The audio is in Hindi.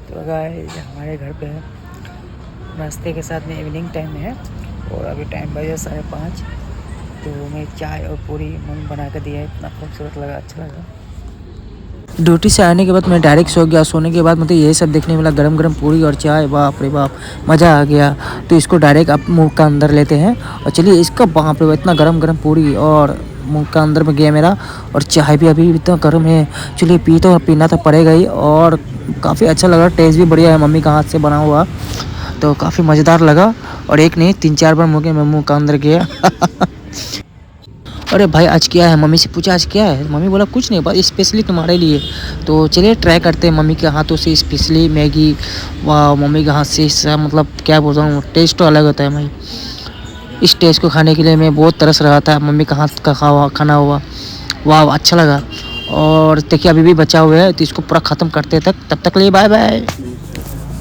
तो गाइस हमारे घर पे नाश्ते के साथ में इवनिंग टाइम है और अभी टाइम बजे 5:30। तो मैं चाय और पूरी मम्मी बना कर दिया है, इतना खूबसूरत लगा, अच्छा लगा। ड्यूटी से आने के बाद मैं डायरेक्ट सो गया। सोने के बाद मतलब यही सब देखने मिला, गरम गरम पूरी और चाय, बाप रे बाप मज़ा आ गया। तो इसको डायरेक्ट आप मुंह का अंदर लेते हैं और चलिए इसका बाप रे बाप इतना गरम गरम पूरी और मुंह का अंदर में गया मेरा, और चाय भी अभी इतना गर्म है। चलिए पी तो पीना तो पड़ेगा ही, और काफ़ी अच्छा लगा, टेस्ट भी बढ़िया है मम्मी का हाथ से बना हुआ, तो काफ़ी मज़ेदार लगा। और एक नहीं 3-4 बार मुँह का अंदर गया। अरे भाई आज क्या है, मम्मी से पूछा आज क्या है, मम्मी बोला कुछ नहीं, बस स्पेशली तुम्हारे लिए। तो चलिए ट्राई करते हैं मम्मी के हाथों से स्पेशली मैगी। वाह, मम्मी के हाथ से मतलब क्या बोलता हूँ, टेस्ट तो अलग होता है भाई। इस टेस्ट को खाने के लिए मैं बहुत तरस रहा था, मम्मी का हाथ का खाना हुआ। वाह अच्छा लगा। और देखिए अभी भी बचा हुआ है, तो इसको पूरा ख़त्म करते तक, तब तक लिए बाय बाय।